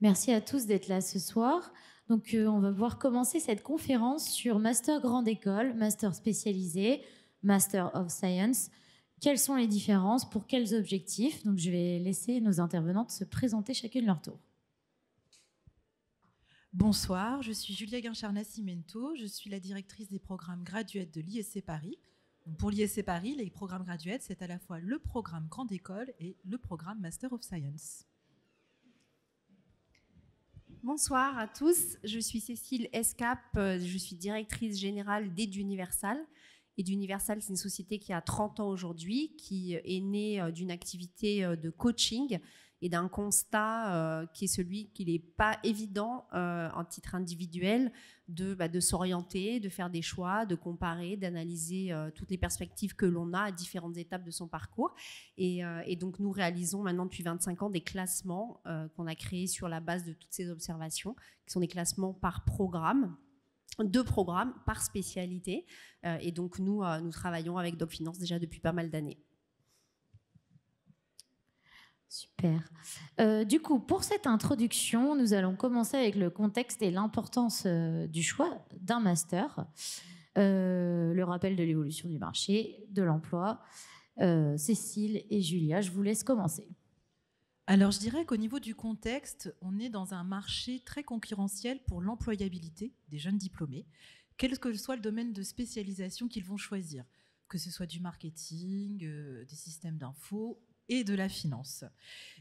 Merci à tous d'être là ce soir. Donc, on va pouvoir commencer cette conférence sur Master Grande École, Master spécialisé, Master of Science. Quelles sont les différences? Pour quels objectifs? Donc, je vais laisser nos intervenantes se présenter chacune leur tour. Bonsoir, je suis Julia Guinchard-Nascimento, je suis la directrice des programmes graduates de l'ISC Paris. Pour l'ISC Paris, les programmes graduates, c'est à la fois le programme Grande École et le programme Master of Science. Bonsoir à tous, je suis Cécile Escap, je suis directrice générale d'Eduniversal. Eduniversal, c'est une société qui a 30 ans aujourd'hui, qui est née d'une activité de coaching et d'un constat qui est celui qu'il n'est pas évident en titre individuel de s'orienter, de faire des choix, de comparer, d'analyser toutes les perspectives que l'on a à différentes étapes de son parcours. Et donc, nous réalisons maintenant depuis 25 ans des classements qu'on a créés sur la base de toutes ces observations, qui sont des classements par programme. 2 programmes par spécialité. Et donc, nous travaillons avec DocFinance déjà depuis pas mal d'années. Super. Du coup, pour cette introduction, nous allons commencer avec le contexte et l'importance du choix d'un master, le rappel de l'évolution du marché, de l'emploi. Cécile et Julia, je vous laisse commencer. Alors, je dirais qu'au niveau du contexte, on est dans un marché très concurrentiel pour l'employabilité des jeunes diplômés, quel que soit le domaine de spécialisation qu'ils vont choisir, que ce soit du marketing, des systèmes d'info et de la finance.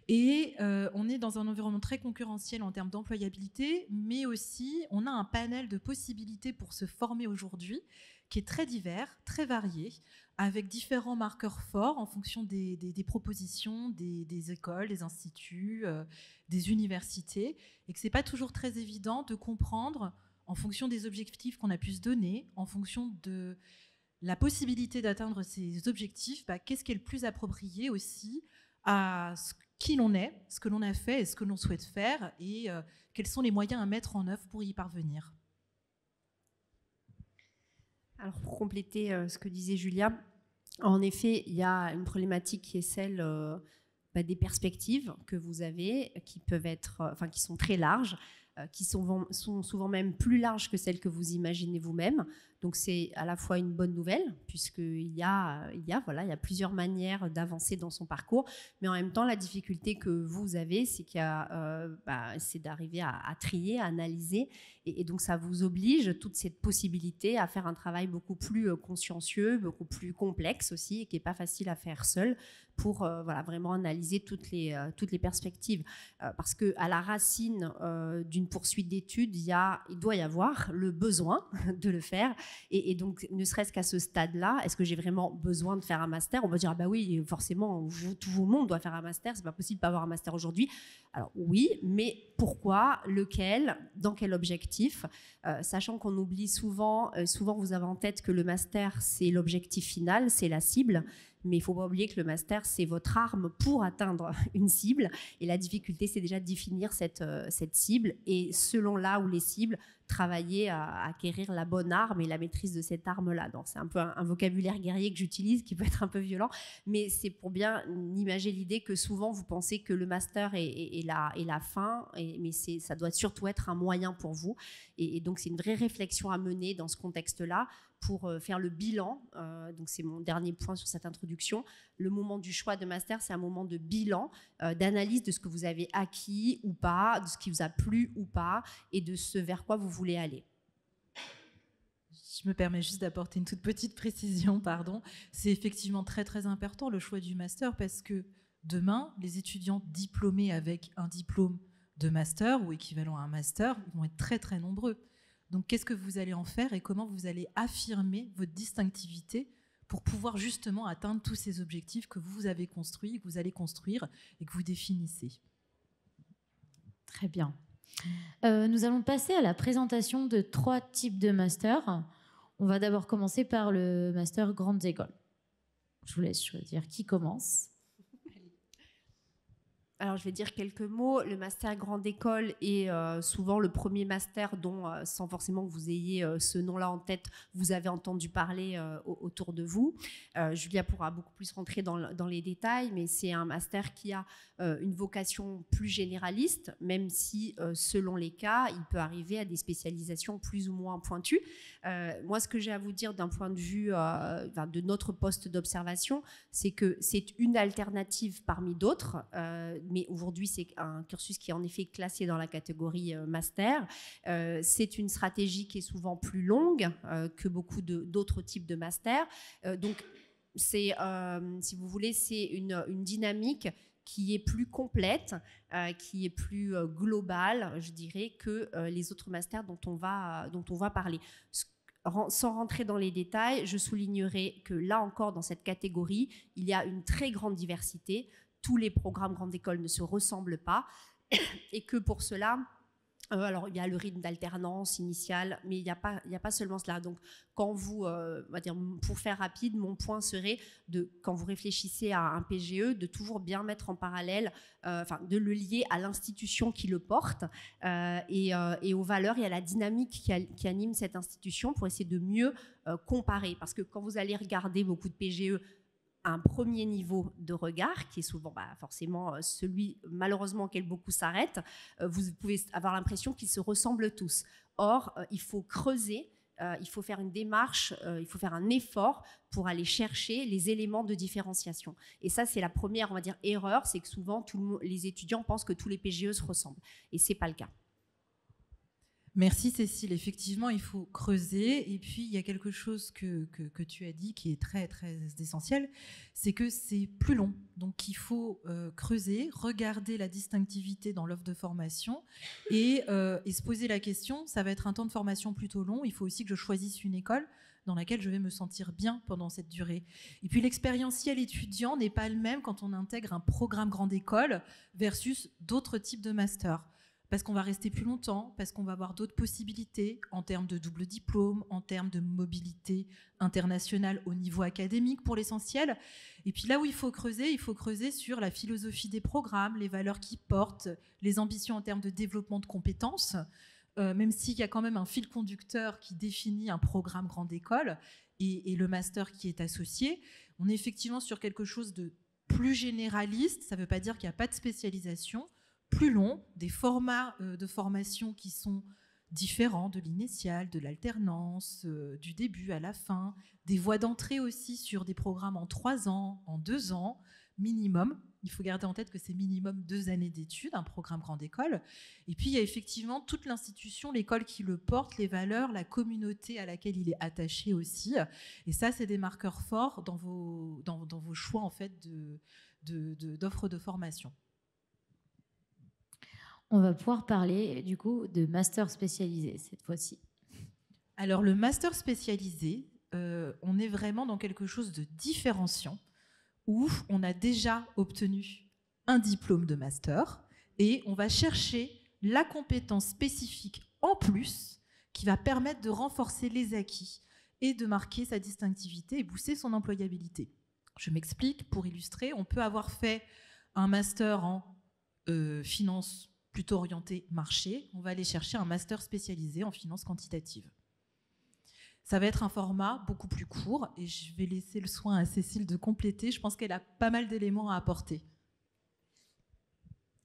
Et on est dans un environnement très concurrentiel en termes d'employabilité, mais aussi on a un panel de possibilités pour se former aujourd'hui qui est très divers, très varié, avec différents marqueurs forts en fonction des propositions, des écoles, des instituts, des universités, et que ce n'est pas toujours très évident de comprendre, en fonction des objectifs qu'on a pu se donner, en fonction de la possibilité d'atteindre ces objectifs, qu'est-ce qui est le plus approprié aussi à qui l'on est, ce que l'on a fait et ce que l'on souhaite faire, et quels sont les moyens à mettre en œuvre pour y parvenir. Alors, pour compléter ce que disait Julia, en effet, il y a une problématique qui est celle des perspectives que vous avez, qui peuvent être, qui sont très larges, qui sont souvent même plus larges que celles que vous imaginez vous-même. Donc, c'est à la fois une bonne nouvelle, puisqu'il y a plusieurs manières d'avancer dans son parcours, mais en même temps, la difficulté que vous avez, c'est c'est d'arriver à trier, à analyser, et donc ça vous oblige, toute cette possibilité, à faire un travail beaucoup plus consciencieux, beaucoup plus complexe aussi, et qui n'est pas facile à faire seul, pour vraiment analyser toutes les perspectives. Parce qu'à la racine d'une poursuite d'études, il doit y avoir le besoin de le faire. Et donc, ne serait-ce qu'à ce stade-là, est-ce que j'ai vraiment besoin de faire un master? On va dire, oui, forcément, tout le monde doit faire un master. C'est pas possible de pas avoir un master aujourd'hui. Alors oui, mais pourquoi? Lequel? Dans quel objectif? Sachant qu'on oublie souvent vous avez en tête que le master, c'est l'objectif final, c'est la cible. Mais il ne faut pas oublier que le master, c'est votre arme pour atteindre une cible. Et la difficulté, c'est déjà de définir cette cible. Et selon là où les cibles, travailler à acquérir la bonne arme et la maîtrise de cette arme-là. Donc, c'est un peu un vocabulaire guerrier que j'utilise, qui peut être un peu violent. Mais c'est pour bien imager l'idée que souvent, vous pensez que le master est la fin. Mais ça doit surtout être un moyen pour vous. Et donc, c'est une vraie réflexion à mener dans ce contexte-là, pour faire le bilan. Donc c'est mon dernier point sur cette introduction. Le moment du choix de master, c'est un moment de bilan, d'analyse de ce que vous avez acquis ou pas, de ce qui vous a plu ou pas, et de ce vers quoi vous voulez aller. Je me permets juste d'apporter une toute petite précision, pardon. C'est effectivement très très important le choix du master, parce que demain, les étudiants diplômés avec un diplôme de master ou équivalent à un master, ils vont être très très nombreux. Donc, qu'est-ce que vous allez en faire et comment vous allez affirmer votre distinctivité pour pouvoir justement atteindre tous ces objectifs que vous avez construits, que vous allez construire et que vous définissez. Très bien. Nous allons passer à la présentation de 3 types de masters. On va d'abord commencer par le master Grandes Écoles. Je vous laisse choisir qui commence. Alors, je vais dire quelques mots. Le master grande école est souvent le premier master dont, sans forcément que vous ayez ce nom-là en tête, vous avez entendu parler autour de vous. Julia pourra beaucoup plus rentrer dans les détails, mais c'est un master qui a une vocation plus généraliste, même si, selon les cas, il peut arriver à des spécialisations plus ou moins pointues. Moi, ce que j'ai à vous dire d'un point de vue de notre poste d'observation, c'est que c'est une alternative parmi d'autres, mais aujourd'hui, c'est un cursus qui est en effet classé dans la catégorie master. C'est une stratégie qui est souvent plus longue que beaucoup d'autres types de masters. Donc, c'est, si vous voulez, c'est une dynamique qui est plus complète, qui est plus globale, je dirais, que les autres masters dont on va parler. Sans rentrer dans les détails, je soulignerai que là encore, dans cette catégorie, il y a une très grande diversité. Tous les programmes grande école ne se ressemblent pas et que pour cela, alors il y a le rythme d'alternance initiale, mais il n'y a pas seulement cela. Donc, quand vous, on va dire, pour faire rapide, mon point serait quand vous réfléchissez à un PGE, de toujours bien mettre en parallèle, de le lier à l'institution qui le porte et aux valeurs et à la dynamique qui anime cette institution pour essayer de mieux comparer. Parce que quand vous allez regarder beaucoup de PGE, un premier niveau de regard, qui est souvent forcément celui, malheureusement, auquel beaucoup s'arrêtent, vous pouvez avoir l'impression qu'ils se ressemblent tous. Or, il faut creuser, il faut faire une démarche, il faut faire un effort pour aller chercher les éléments de différenciation. Et ça, c'est la première, on va dire, erreur, c'est que souvent, les étudiants pensent que tous les PGE se ressemblent. Et ce n'est pas le cas. Merci Cécile. Effectivement, il faut creuser. Et puis, il y a quelque chose que tu as dit qui est très, très essentiel, c'est que c'est plus long. Donc, il faut creuser, regarder la distinctivité dans l'offre de formation et se poser la question, ça va être un temps de formation plutôt long, il faut aussi que je choisisse une école dans laquelle je vais me sentir bien pendant cette durée. Et puis l'expérientiel étudiant n'est pas le même quand on intègre un programme grande école versus d'autres types de masters. Parce qu'on va rester plus longtemps, parce qu'on va avoir d'autres possibilités en termes de double diplôme, en termes de mobilité internationale au niveau académique pour l'essentiel. Et puis là où il faut creuser sur la philosophie des programmes, les valeurs qu'ils portent, les ambitions en termes de développement de compétences, même s'il y a quand même un fil conducteur qui définit un programme grande école et le master qui est associé. On est effectivement sur quelque chose de plus généraliste, ça ne veut pas dire qu'il n'y a pas de spécialisation, plus long, des formats de formation qui sont différents de l'initial, de l'alternance, du début à la fin, des voies d'entrée aussi sur des programmes en 3 ans, en 2 ans, minimum. Il faut garder en tête que c'est minimum 2 années d'études, un programme grande école. Et puis, il y a effectivement toute l'institution, l'école qui le porte, les valeurs, la communauté à laquelle il est attaché aussi. Et ça, c'est des marqueurs forts dans vos choix en fait, d'offres de formation. On va pouvoir parler du coup de master spécialisé cette fois-ci. Alors le master spécialisé, on est vraiment dans quelque chose de différenciant où on a déjà obtenu un diplôme de master et on va chercher la compétence spécifique en plus qui va permettre de renforcer les acquis et de marquer sa distinctivité et booster son employabilité. Je m'explique, pour illustrer, on peut avoir fait un master en finance plutôt orienté marché, on va aller chercher un master spécialisé en finance quantitative. Ça va être un format beaucoup plus court et je vais laisser le soin à Cécile de compléter. Je pense qu'elle a pas mal d'éléments à apporter.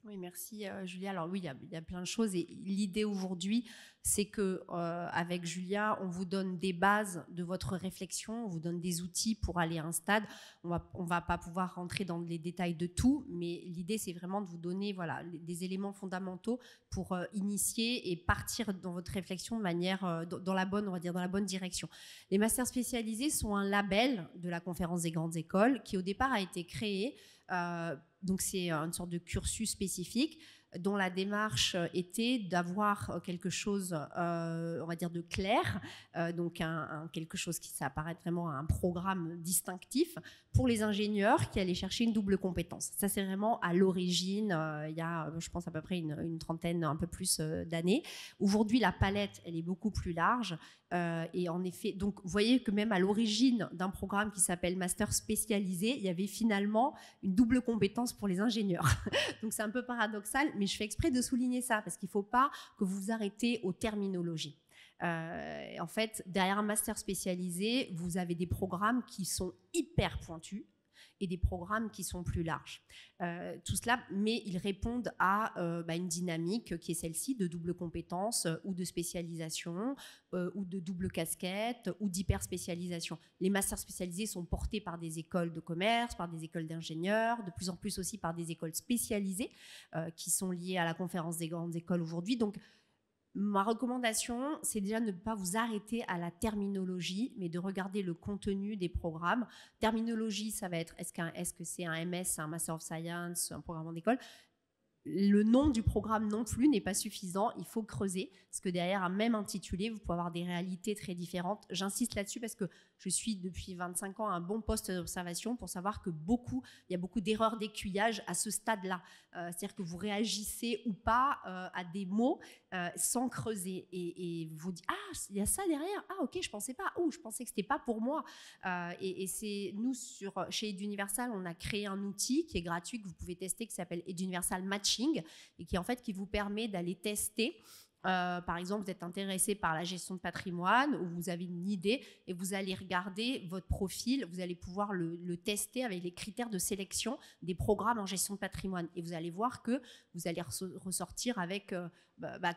Oui, merci Julia. Alors oui, il y a plein de choses et l'idée aujourd'hui, c'est que avec Julia, on vous donne des bases de votre réflexion, on vous donne des outils pour aller à un stade. On va pas pouvoir rentrer dans les détails de tout, mais l'idée, c'est vraiment de vous donner des éléments fondamentaux pour initier et partir dans votre réflexion de manière dans la bonne direction. Les masters spécialisés sont un label de la Conférence des grandes écoles qui au départ a été créé. Donc c'est une sorte de cursus spécifique dont la démarche était d'avoir quelque chose, on va dire, de clair, donc quelque chose qui s'apparaît vraiment un programme distinctif pour les ingénieurs qui allaient chercher une double compétence. Ça, c'est vraiment à l'origine, il y a, je pense, à peu près une trentaine, un peu plus d'années. Aujourd'hui, la palette, elle est beaucoup plus large Et en effet, donc vous voyez que même à l'origine d'un programme qui s'appelle Master spécialisé, il y avait finalement une double compétence pour les ingénieurs. Donc c'est un peu paradoxal, mais je fais exprès de souligner ça parce qu'il ne faut pas que vous vous arrêtez aux terminologies. En fait, derrière un master spécialisé, vous avez des programmes qui sont hyper pointus et des programmes qui sont plus larges. Tout cela, mais ils répondent à une dynamique qui est celle-ci de double compétence ou de spécialisation ou de double casquette ou d'hyper-spécialisation. Les masters spécialisés sont portés par des écoles de commerce, par des écoles d'ingénieurs, de plus en plus aussi par des écoles spécialisées qui sont liées à la conférence des grandes écoles aujourd'hui. Donc, ma recommandation, c'est déjà de ne pas vous arrêter à la terminologie, mais de regarder le contenu des programmes. Terminologie, ça va être est-ce que c'est un MS, un Master of Science, un programme en école. Le nom du programme non plus n'est pas suffisant, il faut creuser, parce que derrière un même intitulé, vous pouvez avoir des réalités très différentes. J'insiste là-dessus parce que je suis depuis 25 ans à un bon poste d'observation pour savoir que il y a beaucoup d'erreurs d'aiguillage à ce stade-là. C'est-à-dire que vous réagissez ou pas à des mots sans creuser et vous dites « Ah, il y a ça derrière, ah ok, je pensais pas, je pensais que c'était pas pour moi ». Et c'est nous, chez Eduniversal, on a créé un outil qui est gratuit, que vous pouvez tester, qui s'appelle Eduniversal Matching et qui vous permet d'aller tester. Par exemple, vous êtes intéressé par la gestion de patrimoine ou vous avez une idée et vous allez regarder votre profil, vous allez pouvoir le tester avec les critères de sélection des programmes en gestion de patrimoine et vous allez voir que vous allez ressortir avec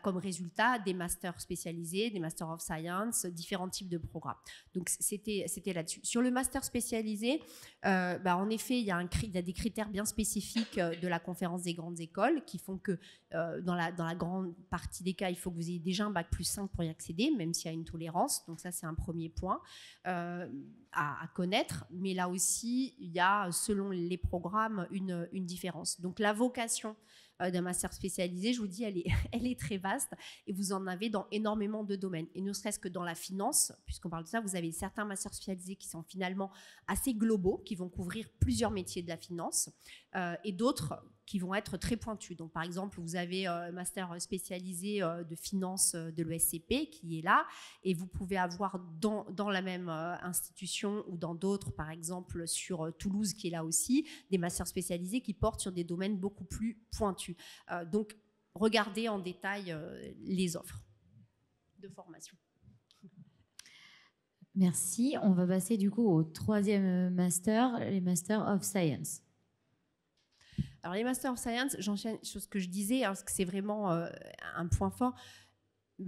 comme résultat des masters spécialisés, des masters of science, différents types de programmes. Donc c'était là-dessus. Sur le master spécialisé, en effet, il y a des critères bien spécifiques de la conférence des grandes écoles qui font que dans la grande partie des cas, il faut que vous ayez déjà un bac+5 pour y accéder, même s'il y a une tolérance. Donc ça, c'est un premier point à connaître. Mais là aussi, il y a, selon les programmes, une différence. Donc la vocation d'un master spécialisé, je vous dis, elle est très vaste et vous en avez dans énormément de domaines. Et ne serait-ce que dans la finance, puisqu'on parle de ça, vous avez certains masters spécialisés qui sont finalement assez globaux, qui vont couvrir plusieurs métiers de la finance et d'autres qui vont être très pointus. Donc, par exemple, vous avez un master spécialisé de finance de l'ESCP qui est là et vous pouvez avoir dans la même institution ou dans d'autres, par exemple sur Toulouse qui est là aussi, des masters spécialisés qui portent sur des domaines beaucoup plus pointus. Donc, regardez en détail les offres de formation. Merci. On va passer du coup au troisième master, les Masters of Science. Alors les Masters of Science, j'enchaîne sur ce que je disais, parce que c'est vraiment un point fort.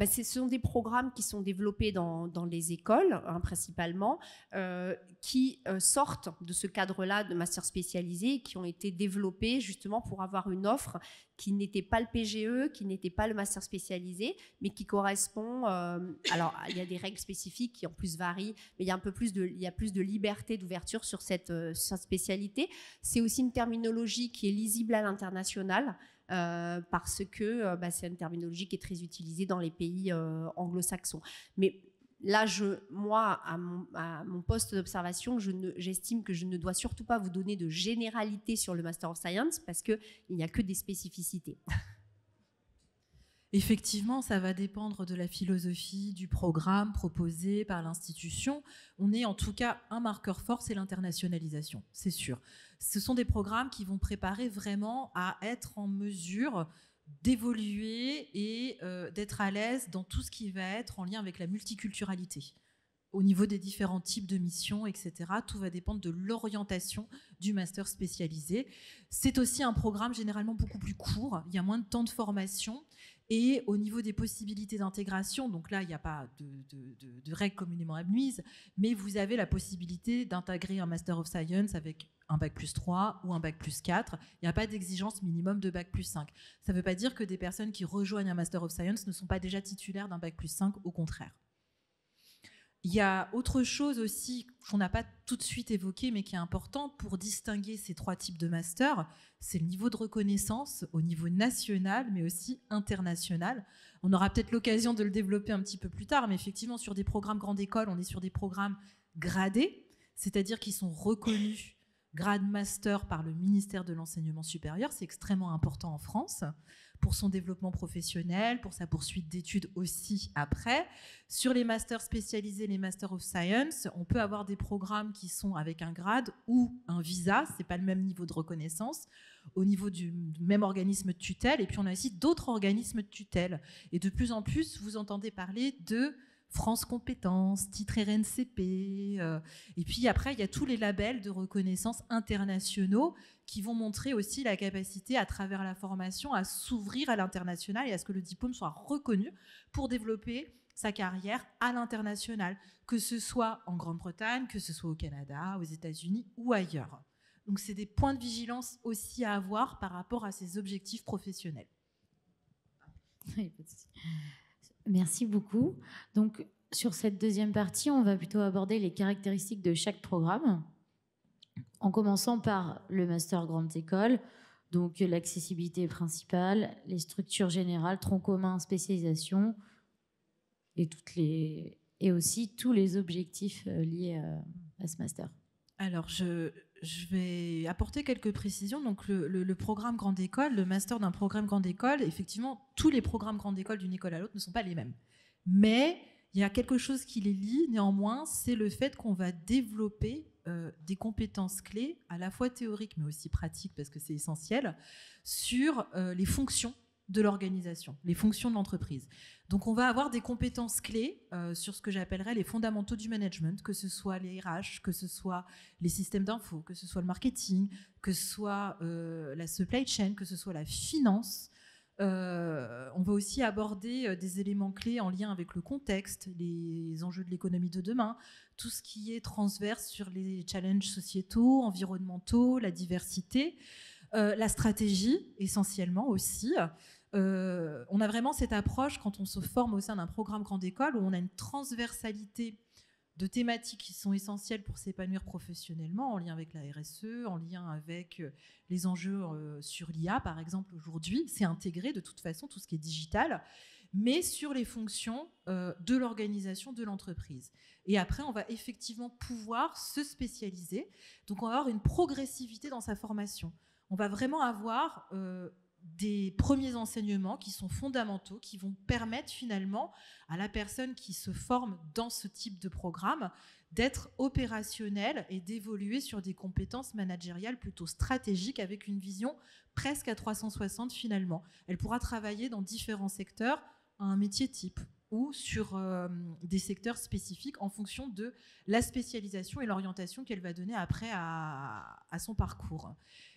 Ce sont des programmes qui sont développés dans les écoles, principalement, qui sortent de ce cadre-là de master spécialisé, qui ont été développés justement pour avoir une offre qui n'était pas le PGE, qui n'était pas le master spécialisé, mais qui correspond... alors, il y a des règles spécifiques qui en plus varient, mais il y a plus de liberté d'ouverture sur cette spécialité. C'est aussi une terminologie qui est lisible à l'international, parce que c'est une terminologie qui est très utilisée dans les pays anglo-saxons. Mais là, moi, à mon poste d'observation, j'estime que je ne dois surtout pas vous donner de généralité sur le Master of Science parce qu'il n'y a que des spécificités. Effectivement, ça va dépendre de la philosophie, du programme proposé par l'institution. On est en tout cas un marqueur fort, c'est l'internationalisation, c'est sûr. Ce sont des programmes qui vont préparer vraiment à être en mesure d'évoluer et d'être à l'aise dans tout ce qui va être en lien avec la multiculturalité. Au niveau des différents types de missions, etc., tout va dépendre de l'orientation du master spécialisé. C'est aussi un programme généralement beaucoup plus court, il y a moins de temps de formation. Et au niveau des possibilités d'intégration, donc là, il n'y a pas de règles communément admises, mais vous avez la possibilité d'intégrer un Master of Science avec un Bac+3 ou un Bac+4. Il n'y a pas d'exigence minimum de Bac+5. Ça ne veut pas dire que des personnes qui rejoignent un Master of Science ne sont pas déjà titulaires d'un Bac+5, au contraire. Il y a autre chose aussi qu'on n'a pas tout de suite évoqué, mais qui est importante pour distinguer ces trois types de masters, c'est le niveau de reconnaissance au niveau national, mais aussi international. On aura peut-être l'occasion de le développer un petit peu plus tard, mais effectivement, sur des programmes grande école, on est sur des programmes gradés, c'est-à-dire qui sont reconnus grade master par le ministère de l'Enseignement supérieur. C'est extrêmement important en France. pour son développement professionnel, pour sa poursuite d'études aussi après. Sur les masters spécialisés, les Masters of Science, on peut avoir des programmes qui sont avec un grade ou un visa, c'est pas le même niveau de reconnaissance, au niveau du même organisme de tutelle, et puis on a aussi d'autres organismes de tutelle. Et de plus en plus, vous entendez parler de France Compétences, titre RNCP, et puis après, il y a tous les labels de reconnaissance internationaux qui vont montrer aussi la capacité, à travers la formation, à s'ouvrir à l'international et à ce que le diplôme soit reconnu pour développer sa carrière à l'international, que ce soit en Grande-Bretagne, que ce soit au Canada, aux États-Unis ou ailleurs. Donc, c'est des points de vigilance aussi à avoir par rapport à ces objectifs professionnels. Merci beaucoup. Donc, sur cette deuxième partie, on va plutôt aborder les caractéristiques de chaque programme, en commençant par le master grande école, donc l'accessibilité principale, les structures générales, tronc commun, spécialisation, et aussi tous les objectifs liés à ce master. Alors, je vais apporter quelques précisions. Donc, le programme grande école, le master d'un programme grande école, effectivement, tous les programmes grande école d'une école à l'autre ne sont pas les mêmes. Mais il y a quelque chose qui les lie, néanmoins, c'est le fait qu'on va développer des compétences clés, à la fois théoriques, mais aussi pratiques, parce que c'est essentiel, sur les fonctions de l'organisation, les fonctions de l'entreprise. Donc, on va avoir des compétences clés sur ce que j'appellerais les fondamentaux du management, que ce soit les RH, que ce soit les systèmes d'info, que ce soit le marketing, que ce soit la supply chain, que ce soit la finance. On va aussi aborder des éléments clés en lien avec le contexte, les enjeux de l'économie de demain, tout ce qui est transverse sur les challenges sociétaux, environnementaux, la diversité, la stratégie essentiellement aussi. On a vraiment cette approche quand on se forme au sein d'un programme grande école où on a une transversalité de thématiques qui sont essentielles pour s'épanouir professionnellement, en lien avec la RSE, en lien avec les enjeux sur l'IA, par exemple, aujourd'hui. C'est intégré de toute façon, tout ce qui est digital, mais sur les fonctions de l'organisation de l'entreprise. Et après, on va effectivement pouvoir se spécialiser. Donc, on va avoir une progressivité dans sa formation. On va vraiment avoir des premiers enseignements qui sont fondamentaux, qui vont permettre finalement à la personne qui se forme dans ce type de programme d'être opérationnelle et d'évoluer sur des compétences managériales plutôt stratégiques avec une vision presque à 360 finalement. Elle pourra travailler dans différents secteurs à un métier type ou sur des secteurs spécifiques en fonction de la spécialisation et l'orientation qu'elle va donner après à son parcours.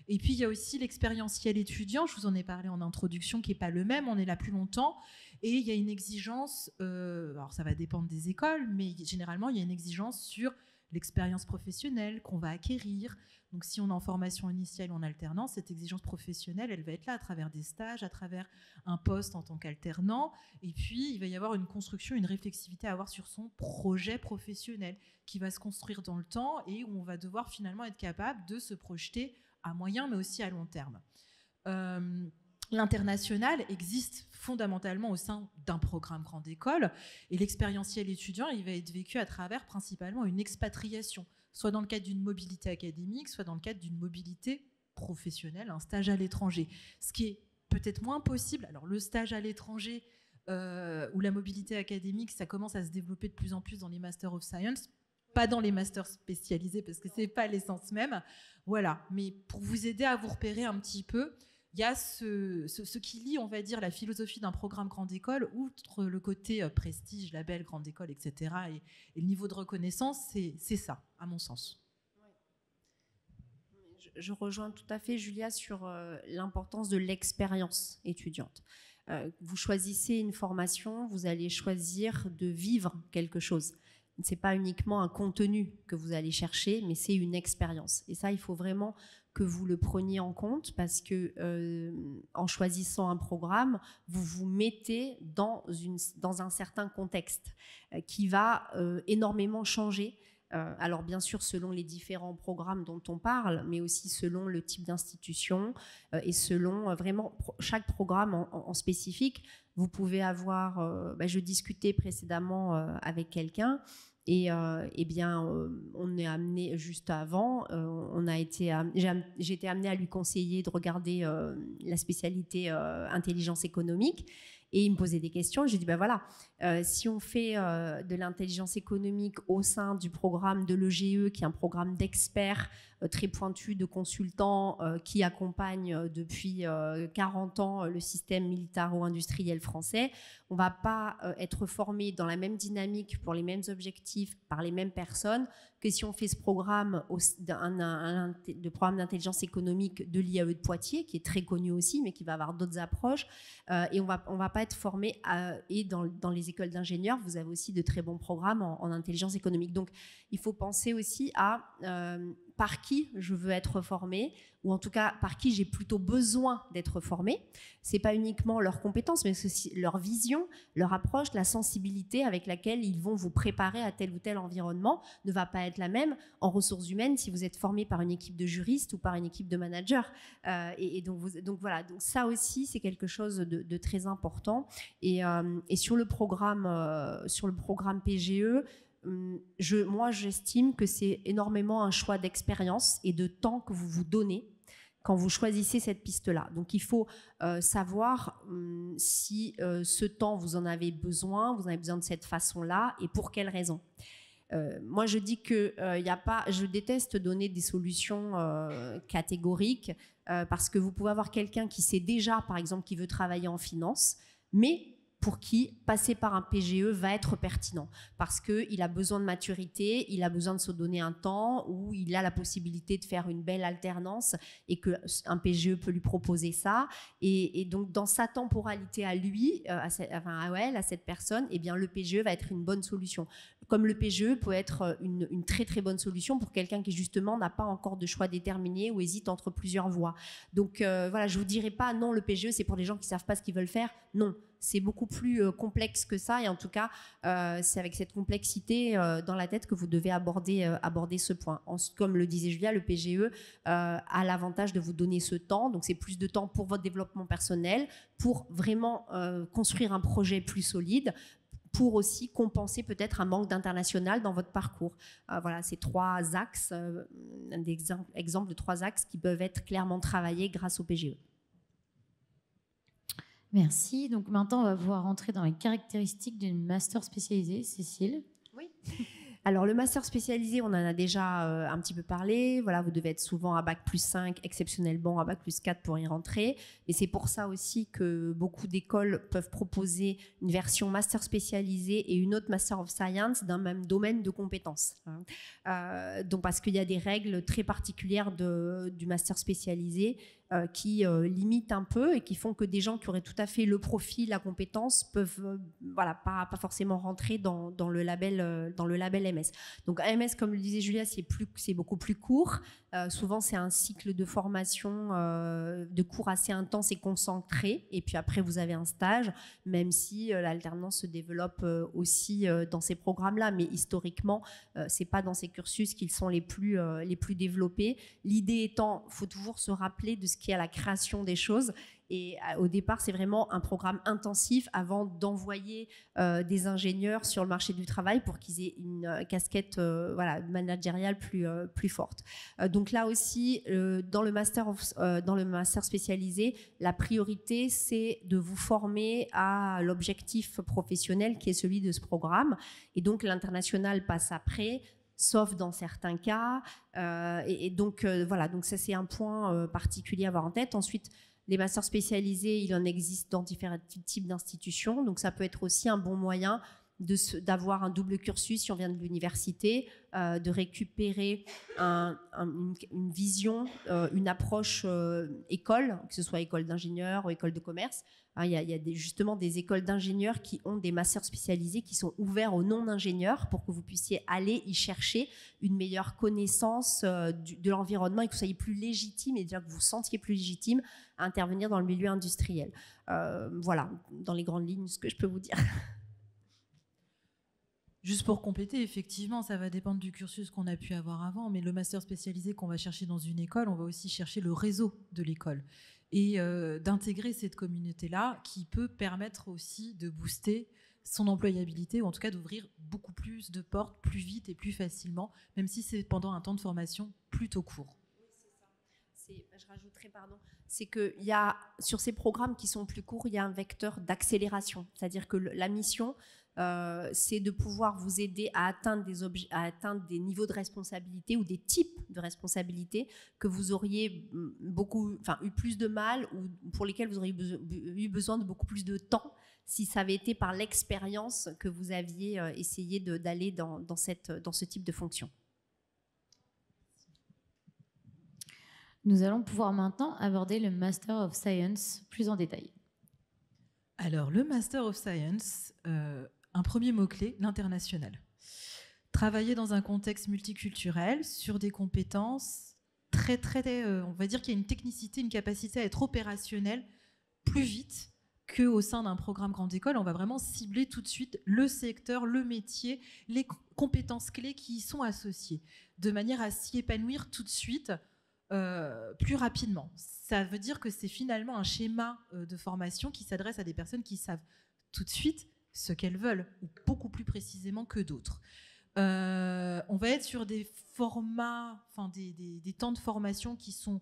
Et puis, il y a aussi l'expérientiel étudiant, je vous en ai parlé en introduction, qui n'est pas le même, on est là plus longtemps, et il y a une exigence, alors ça va dépendre des écoles, mais généralement, il y a une exigence sur l'expérience professionnelle qu'on va acquérir. Donc, si on est en formation initiale ou en alternance, cette exigence professionnelle, elle va être là à travers des stages, à travers un poste en tant qu'alternant, et puis il va y avoir une construction, une réflexivité à avoir sur son projet professionnel qui va se construire dans le temps et où on va devoir finalement être capable de se projeter à moyen mais aussi à long terme. L'international existe fondamentalement au sein d'un programme grande école et l'expérientiel étudiant, il va être vécu à travers principalement une expatriation, soit dans le cadre d'une mobilité académique, soit dans le cadre d'une mobilité professionnelle, un stage à l'étranger. Ce qui est peut-être moins possible. Alors le stage à l'étranger ou la mobilité académique, ça commence à se développer de plus en plus dans les Masters of Science, pas dans les masters spécialisés parce que c'est pas l'essence même. Voilà, mais pour vous aider à vous repérer un petit peu, il y a ce qui lie, on va dire, la philosophie d'un programme grande école, outre le côté prestige, label, grande école, etc., et le niveau de reconnaissance, c'est ça, à mon sens. Je rejoins tout à fait Julia sur l'importance de l'expérience étudiante. Vous choisissez une formation, vous allez choisir de vivre quelque chose. Ce n'est pas uniquement un contenu que vous allez chercher, mais c'est une expérience. Et ça, il faut vraiment que vous le preniez en compte parce que en choisissant un programme, vous vous mettez dans un certain contexte qui va énormément changer. Alors bien sûr selon les différents programmes dont on parle, mais aussi selon le type d'institution et selon vraiment chaque programme en spécifique. Vous pouvez avoir, je discutais précédemment avec quelqu'un Et on est amené juste avant, j'ai été amenée à lui conseiller de regarder la spécialité intelligence économique. Et il me posait des questions. J'ai dit, voilà, si on fait de l'intelligence économique au sein du programme de l'EGE, qui est un programme d'experts très pointu, de consultants qui accompagnent depuis 40 ans le système militaro-industriel français, on ne va pas être formé dans la même dynamique pour les mêmes objectifs par les mêmes personnes que si on fait ce programme de programme d'intelligence économique de l'IAE de Poitiers, qui est très connu aussi, mais qui va avoir d'autres approches. Et on va pas être formé et dans les écoles d'ingénieurs, vous avez aussi de très bons programmes en intelligence économique. Donc, il faut penser aussi à par qui je veux être formé, ou en tout cas par qui j'ai plutôt besoin d'être formé. C'est pas uniquement leurs compétences, mais aussi leur vision, leur approche, la sensibilité avec laquelle ils vont vous préparer à tel ou tel environnement ne va pas être la même en ressources humaines si vous êtes formé par une équipe de juristes ou par une équipe de managers. Donc voilà, donc ça aussi c'est quelque chose de très important. Et sur le programme PGE, moi, j'estime que c'est énormément un choix d'expérience et de temps que vous vous donnez quand vous choisissez cette piste-là. Donc, il faut savoir si ce temps, vous en avez besoin de cette façon-là et pour quelles raisons. Moi, je dis que je déteste donner des solutions catégoriques parce que vous pouvez avoir quelqu'un qui sait déjà, par exemple, qui veut travailler en finance, mais pour qui passer par un PGE va être pertinent parce qu'il a besoin de maturité, il a besoin de se donner un temps où il a la possibilité de faire une belle alternance et qu'un PGE peut lui proposer ça. Et donc, dans sa temporalité à lui, à cette personne, eh bien, le PGE va être une bonne solution. Comme le PGE peut être une très très bonne solution pour quelqu'un qui justement n'a pas encore de choix déterminé ou hésite entre plusieurs voies. Donc voilà, je vous dirai pas non, le PGE c'est pour les gens qui savent pas ce qu'ils veulent faire. Non, c'est beaucoup plus complexe que ça et en tout cas c'est avec cette complexité dans la tête que vous devez aborder ce point. Comme le disait Julia, le PGE a l'avantage de vous donner ce temps, donc c'est plus de temps pour votre développement personnel, pour vraiment construire un projet plus solide, pour aussi compenser peut-être un manque d'international dans votre parcours. Voilà, ces trois axes, un exemple de trois axes qui peuvent être clairement travaillés grâce au PGE. Merci. Donc maintenant, on va pouvoir rentrer dans les caractéristiques d'une master spécialisée. Cécile ? Oui. Alors, le master spécialisé, on en a déjà un petit peu parlé. Voilà, vous devez être souvent à Bac+5, exceptionnellement à Bac+4 pour y rentrer. Et c'est pour ça aussi que beaucoup d'écoles peuvent proposer une version master spécialisée et une autre master of science d'un même domaine de compétences. Donc, parce qu'il y a des règles très particulières du master spécialisé qui limitent un peu et qui font que des gens qui auraient tout à fait le profil, la compétence peuvent pas forcément rentrer dans le label MS. Donc MS, comme le disait Julia, c'est beaucoup plus court. Souvent c'est un cycle de formation de cours assez intense et concentré et puis après vous avez un stage, même si l'alternance se développe aussi dans ces programmes-là, mais historiquement c'est pas dans ces cursus qu'ils sont les plus développés. L'idée étant, faut toujours se rappeler de ce qui est à la création des choses. Et au départ, c'est vraiment un programme intensif avant d'envoyer des ingénieurs sur le marché du travail pour qu'ils aient une casquette managériale plus forte. Donc là aussi, dans le master spécialisé, la priorité, c'est de vous former à l'objectif professionnel qui est celui de ce programme. Et donc, l'international passe après, sauf dans certains cas. Donc ça, c'est un point particulier à avoir en tête. Ensuite, les masters spécialisés, il en existe dans différents types d'institutions. Donc, ça peut être aussi un bon moyen d'avoir un double cursus si on vient de l'université, de récupérer une vision, une approche école, que ce soit école d'ingénieur ou école de commerce. Il y a justement des écoles d'ingénieurs qui ont des masters spécialisés qui sont ouverts aux non-ingénieurs pour que vous puissiez aller y chercher une meilleure connaissance de l'environnement et que vous soyez plus légitime et dire que vous vous sentiez plus légitime à intervenir dans le milieu industriel. Voilà, dans les grandes lignes, ce que je peux vous dire. Juste pour compléter, effectivement, ça va dépendre du cursus qu'on a pu avoir avant, mais le master spécialisé qu'on va chercher dans une école, on va aussi chercher le réseau de l'école et d'intégrer cette communauté-là qui peut permettre aussi de booster son employabilité, ou en tout cas d'ouvrir beaucoup plus de portes plus vite et plus facilement, même si c'est pendant un temps de formation plutôt court. Je rajouterais, c'est que y a, sur ces programmes qui sont plus courts, il y a un vecteur d'accélération. C'est-à-dire que la mission, c'est de pouvoir vous aider à atteindre des niveaux de responsabilité ou des types de responsabilité que vous auriez eu plus de mal ou pour lesquels vous auriez eu besoin de beaucoup plus de temps si ça avait été par l'expérience que vous aviez essayé d'aller dans ce type de fonction. Nous allons pouvoir maintenant aborder le Master of Science plus en détail. Alors, le Master of Science, un premier mot-clé, l'international. Travailler dans un contexte multiculturel sur des compétences très, on va dire qu'il y a une technicité, une capacité à être opérationnel plus vite qu'au sein d'un programme grande école. On va vraiment cibler tout de suite le secteur, le métier, les compétences clés qui y sont associées, de manière à s'y épanouir tout de suite plus rapidement. Ça veut dire que c'est finalement un schéma de formation qui s'adresse à des personnes qui savent tout de suite ce qu'elles veulent, ou beaucoup plus précisément que d'autres. On va être sur des formats, des temps de formation qui sont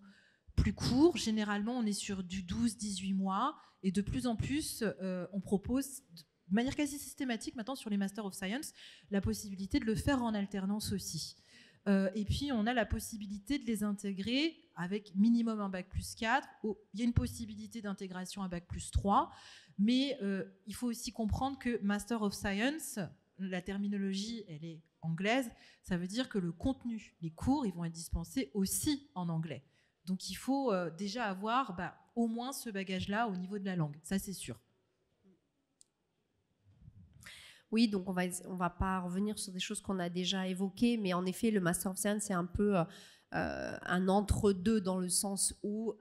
plus courts. Généralement, on est sur du 12-18 mois, et de plus en plus, on propose de manière quasi systématique maintenant sur les Master of Science la possibilité de le faire en alternance aussi. Et puis, on a la possibilité de les intégrer avec minimum un bac plus 4. Il y a une possibilité d'intégration à bac plus 3. Mais il faut aussi comprendre que Master of Science, la terminologie, elle est anglaise. Ça veut dire que le contenu, les cours, ils vont être dispensés aussi en anglais. Donc, il faut déjà avoir au moins ce bagage-là au niveau de la langue. Ça, c'est sûr. Oui, donc on va pas revenir sur des choses qu'on a déjà évoquées, mais en effet, le Master of Science, c'est un peu un entre-deux dans le sens où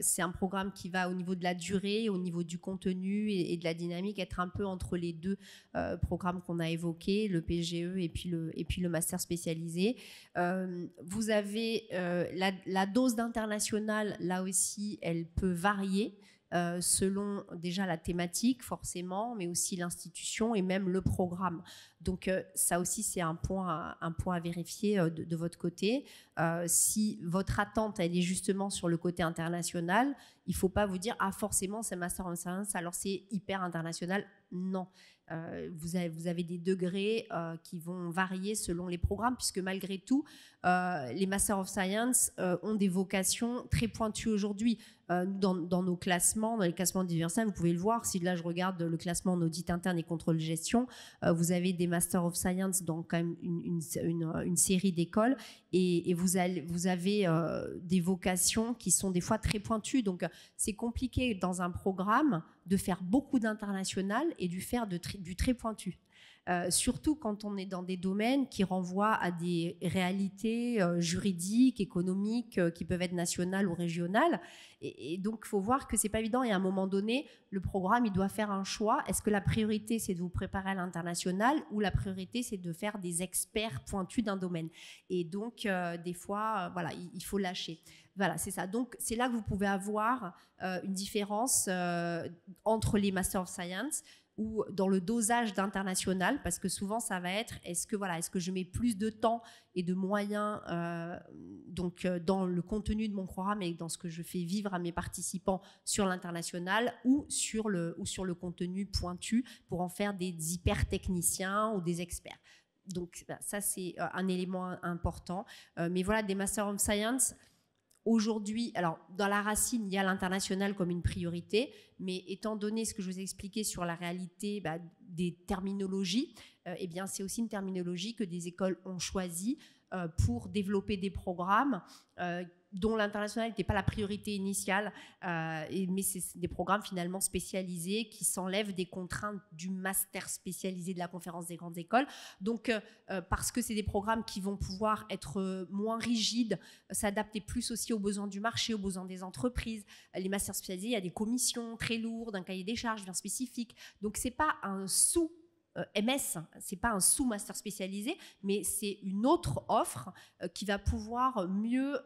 c'est un programme qui va au niveau de la durée, au niveau du contenu et de la dynamique, être un peu entre les deux programmes qu'on a évoqués, le PGE et puis le Master spécialisé. Vous avez la dose d'international, là aussi, elle peut varier. Selon déjà la thématique forcément, mais aussi l'institution et même le programme. Donc ça aussi c'est un point à vérifier de votre côté. Si votre attente elle est justement sur le côté international, il ne faut pas vous dire forcément c'est Master of Science alors c'est hyper international. Non. Vous avez des degrés qui vont varier selon les programmes, puisque malgré tout, les Master of Science ont des vocations très pointues aujourd'hui. Dans nos classements, dans les classements d'université, vous pouvez le voir, si là je regarde le classement en audit interne et contrôle de gestion, vous avez des Master of Science dans quand même une série d'écoles, et vous avez des vocations qui sont des fois très pointues. Donc c'est compliqué dans un programme de faire beaucoup d'international et du faire du très pointu. Surtout quand on est dans des domaines qui renvoient à des réalités juridiques, économiques, qui peuvent être nationales ou régionales. Et donc, il faut voir que ce n'est pas évident. Et à un moment donné, le programme, il doit faire un choix. Est-ce que la priorité, c'est de vous préparer à l'international, ou la priorité, c'est de faire des experts pointus d'un domaine? Et donc, des fois, voilà, il faut lâcher. Voilà, c'est ça. Donc, c'est là que vous pouvez avoir une différence entre les Master of Science, ou dans le dosage d'international, parce que souvent ça va être est-ce que je mets plus de temps et de moyens dans le contenu de mon programme et dans ce que je fais vivre à mes participants sur l'international, ou sur le contenu pointu pour en faire des hyper techniciens ou des experts. Donc ça c'est un élément important. Mais voilà, des Master of Science aujourd'hui, alors dans la racine, il y a l'international comme une priorité, mais étant donné ce que je vous ai expliqué sur la réalité des terminologies, eh bien c'est aussi une terminologie que des écoles ont choisie pour développer des programmes dont l'international n'était pas la priorité initiale, mais c'est des programmes finalement spécialisés qui s'enlèvent des contraintes du master spécialisé de la conférence des grandes écoles. Donc, parce que c'est des programmes qui vont pouvoir être moins rigides, s'adapter plus aussi aux besoins du marché, aux besoins des entreprises. Les masters spécialisés, il y a des commissions très lourdes, un cahier des charges bien spécifique. Donc, c'est pas un MS, c'est pas un sous-master spécialisé, mais c'est une autre offre qui va pouvoir mieux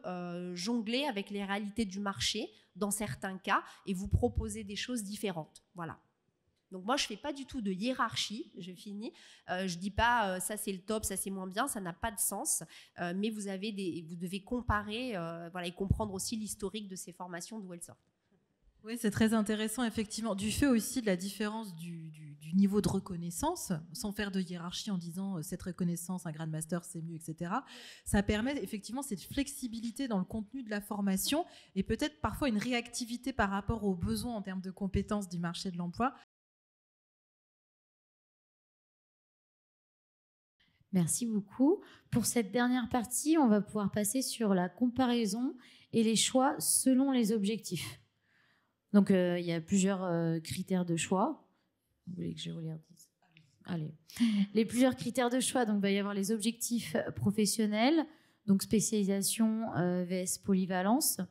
jongler avec les réalités du marché dans certains cas et vous proposer des choses différentes. Voilà. Donc moi, je ne fais pas du tout de hiérarchie, je finis. Je ne dis pas ça c'est le top, ça c'est moins bien, ça n'a pas de sens. Mais vous devez comparer et comprendre aussi l'historique de ces formations, d'où elles sortent. Oui, c'est très intéressant, effectivement, du fait aussi de la différence du niveau de reconnaissance, sans faire de hiérarchie en disant cette reconnaissance, un grade master, c'est mieux, etc. Ça permet effectivement cette flexibilité dans le contenu de la formation et peut-être parfois une réactivité par rapport aux besoins en termes de compétences du marché de l'emploi. Merci beaucoup. Pour cette dernière partie, on va pouvoir passer sur la comparaison et les choix selon les objectifs. Donc, il y a plusieurs critères de choix. Vous voulez que je vous les redise ? Allez. Les plusieurs critères de choix, donc il va y avoir les objectifs professionnels, donc spécialisation vs polyvalence,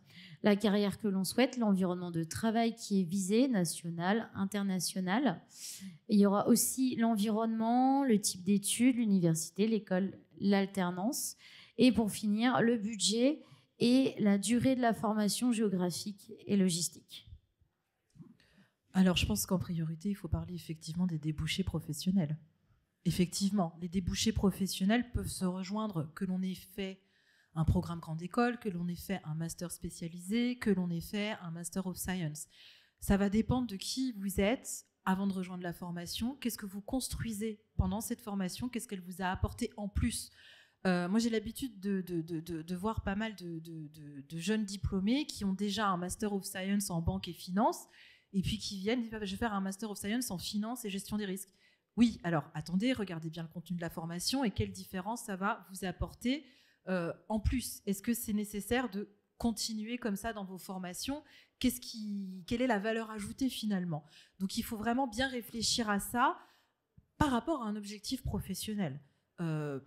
la carrière que l'on souhaite, l'environnement de travail qui est visé, national, international. Il y aura aussi l'environnement, le type d'études, l'université, l'école, l'alternance. Et pour finir, le budget et la durée de la formation géographique et logistique. Alors, je pense qu'en priorité, il faut parler effectivement des débouchés professionnels. Effectivement, les débouchés professionnels peuvent se rejoindre que l'on ait fait un programme grande école, que l'on ait fait un master spécialisé, que l'on ait fait un master of science. Ça va dépendre de qui vous êtes avant de rejoindre la formation. Qu'est-ce que vous construisez pendant cette formation? Qu'est-ce qu'elle vous a apporté en plus? Moi, j'ai l'habitude de voir pas mal de jeunes diplômés qui ont déjà un master of science en banque et finance, et puis qui viennent et disent je vais faire un master of science en finance et gestion des risques. Oui, alors attendez, regardez bien le contenu de la formation et quelle différence ça va vous apporter en plus. Est-ce que c'est nécessaire de continuer comme ça dans vos formations? Quelle est la valeur ajoutée finalement? Donc il faut vraiment bien réfléchir à ça par rapport à un objectif professionnel.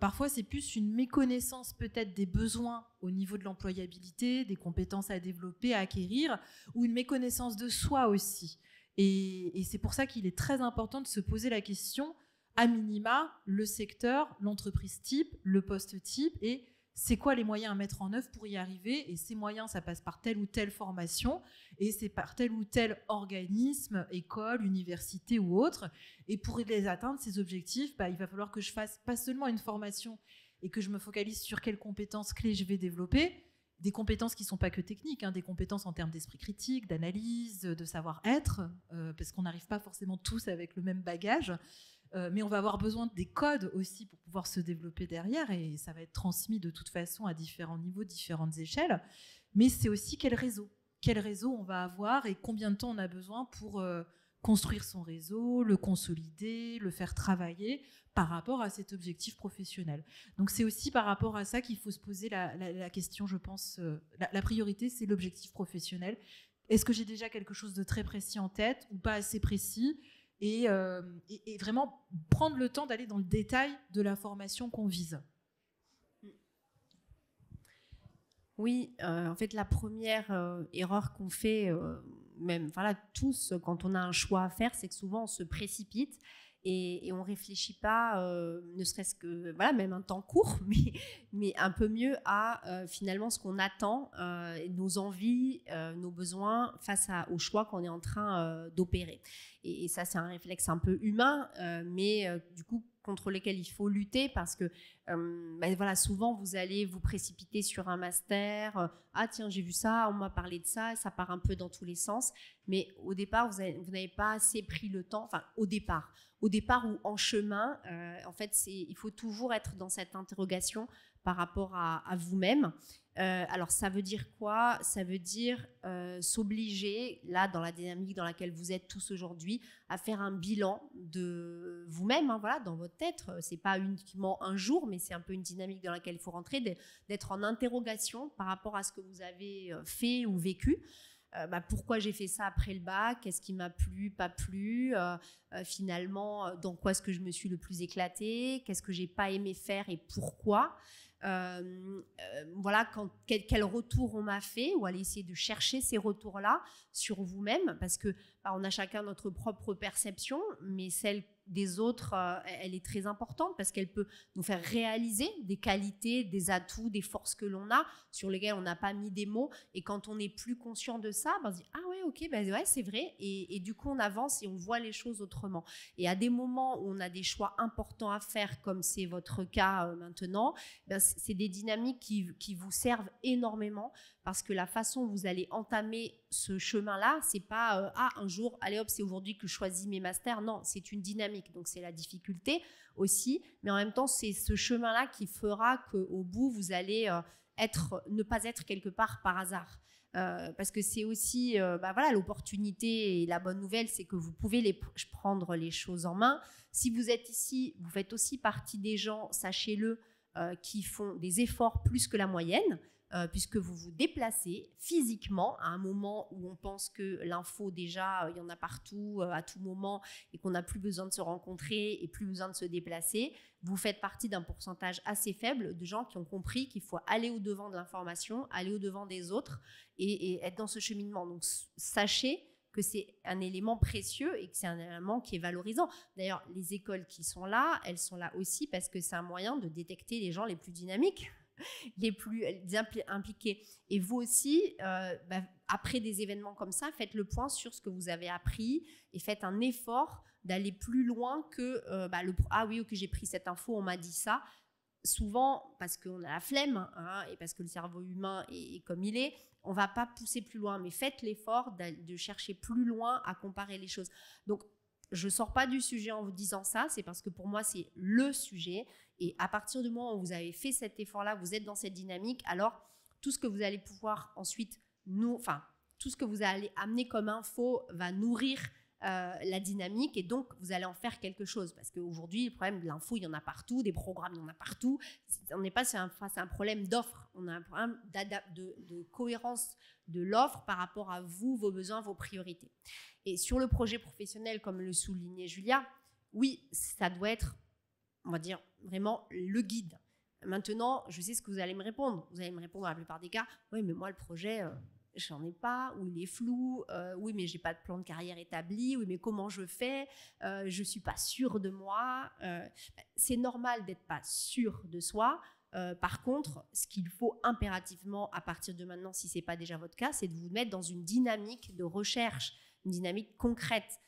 Parfois, c'est plus une méconnaissance peut-être des besoins au niveau de l'employabilité, des compétences à développer, à acquérir, ou une méconnaissance de soi aussi. Et c'est pour ça qu'il est très important de se poser la question, à minima, le secteur, l'entreprise type, le poste type, et c'est quoi les moyens à mettre en œuvre pour y arriver. Et ces moyens, ça passe par telle ou telle formation, et c'est par tel ou tel organisme, école, université ou autre. Et pour les atteindre, ces objectifs, il va falloir que je fasse pas seulement une formation et que je me focalise sur quelles compétences clés je vais développer, des compétences qui ne sont pas que techniques, des compétences en termes d'esprit critique, d'analyse, de savoir-être, parce qu'on n'arrive pas forcément tous avec le même bagage. Mais on va avoir besoin des codes aussi pour pouvoir se développer derrière, et ça va être transmis de toute façon à différents niveaux, différentes échelles. Mais c'est aussi quel réseau on va avoir et combien de temps on a besoin pour construire son réseau, le consolider, le faire travailler par rapport à cet objectif professionnel. Donc c'est aussi par rapport à ça qu'il faut se poser la question, je pense. La priorité, c'est l'objectif professionnel. Est-ce que j'ai déjà quelque chose de très précis en tête ou pas assez précis ? Et vraiment prendre le temps d'aller dans le détail de la formation qu'on vise. Oui, en fait, la première erreur qu'on fait, même tous, quand on a un choix à faire, c'est que souvent on se précipite et on ne réfléchit pas, ne serait-ce que, même un temps court, mais un peu mieux à finalement ce qu'on attend, nos envies, nos besoins face au choix qu'on est en train d'opérer. Et ça, c'est un réflexe un peu humain, mais du coup, contre lesquels il faut lutter parce que souvent vous allez vous précipiter sur un master, ah tiens j'ai vu ça, on m'a parlé de ça, ça part un peu dans tous les sens, mais au départ vous n'avez pas assez pris le temps, au départ ou en chemin, en fait il faut toujours être dans cette interrogation par rapport à vous-même. Alors ça veut dire quoi? Ça veut dire s'obliger, là dans la dynamique dans laquelle vous êtes tous aujourd'hui, à faire un bilan de vous-même, dans votre tête. C'est pas uniquement un jour, mais c'est un peu une dynamique dans laquelle il faut rentrer, d'être en interrogation par rapport à ce que vous avez fait ou vécu. Pourquoi j'ai fait ça après le bac? Qu'est-ce qui m'a plu, pas plu? Finalement, dans quoi est-ce que je me suis le plus éclatée? Qu'est-ce que j'ai pas aimé faire et pourquoi? Quel retour on m'a fait, ou aller essayer de chercher ces retours-là sur vous-même, parce que on a chacun notre propre perception, mais celle des autres, elle est très importante parce qu'elle peut nous faire réaliser des qualités, des atouts, des forces que l'on a, sur lesquelles on n'a pas mis des mots. Et quand on est plus conscient de ça, on se dit « Ah ouais, ok, ouais, c'est vrai ». Et du coup, on avance et on voit les choses autrement. Et à des moments où on a des choix importants à faire, comme c'est votre cas maintenant, c'est des dynamiques qui vous servent énormément, parce que la façon dont vous allez entamer ce chemin-là, c'est pas un jour, allez hop, c'est aujourd'hui que je choisis mes masters. Non, c'est une dynamique. Donc c'est la difficulté aussi, mais en même temps, c'est ce chemin-là qui fera qu'au bout, vous allez ne pas être quelque part par hasard. Parce que c'est aussi voilà, l'opportunité et la bonne nouvelle, c'est que vous pouvez prendre les choses en main. Si vous êtes ici, vous faites aussi partie des gens, sachez-le, qui font des efforts plus que la moyenne, puisque vous vous déplacez physiquement à un moment où on pense que l'info, déjà, il y en a partout, à tout moment, et qu'on n'a plus besoin de se rencontrer et plus besoin de se déplacer. Vous faites partie d'un pourcentage assez faible de gens qui ont compris qu'il faut aller au-devant de l'information, aller au-devant des autres et être dans ce cheminement. Donc, sachez que c'est un élément précieux et que c'est un élément qui est valorisant. D'ailleurs, les écoles qui sont là, elles sont là aussi parce que c'est un moyen de détecter les gens les plus dynamiques, les plus impliqués. Et vous aussi, après des événements comme ça, faites le point sur ce que vous avez appris et faites un effort d'aller plus loin que ah oui, ok, j'ai pris cette info, on m'a dit ça. Souvent, parce qu'on a la flemme et parce que le cerveau humain est comme il est, on ne va pas pousser plus loin, mais faites l'effort de chercher plus loin à comparer les choses. Donc, je ne sors pas du sujet en vous disant ça, c'est parce que pour moi, c'est le sujet. Et à partir du moment où vous avez fait cet effort-là, vous êtes dans cette dynamique, alors tout ce que vous allez pouvoir ensuite, tout ce que vous allez amener comme info va nourrir la dynamique, et donc vous allez en faire quelque chose, parce qu'aujourd'hui le problème de l'info, il y en a partout, des programmes, il y en a partout. On n'est pas face à un problème d'offre, on a un problème de cohérence de l'offre par rapport à vous, vos besoins, vos priorités. Et sur le projet professionnel, comme le soulignait Julia, oui, ça doit être, on va dire, vraiment le guide. Maintenant, je sais ce que vous allez me répondre. Vous allez me répondre dans la plupart des cas, oui, mais moi le projet, j'en ai pas, ou il est flou, oui, mais j'ai pas de plan de carrière établi, oui, mais comment je fais, je suis pas sûre de moi. C'est normal d'être pas sûr de soi. Par contre, ce qu'il faut impérativement à partir de maintenant, si c'est pas déjà votre cas, c'est de vous mettre dans une dynamique de recherche, une dynamique concrète.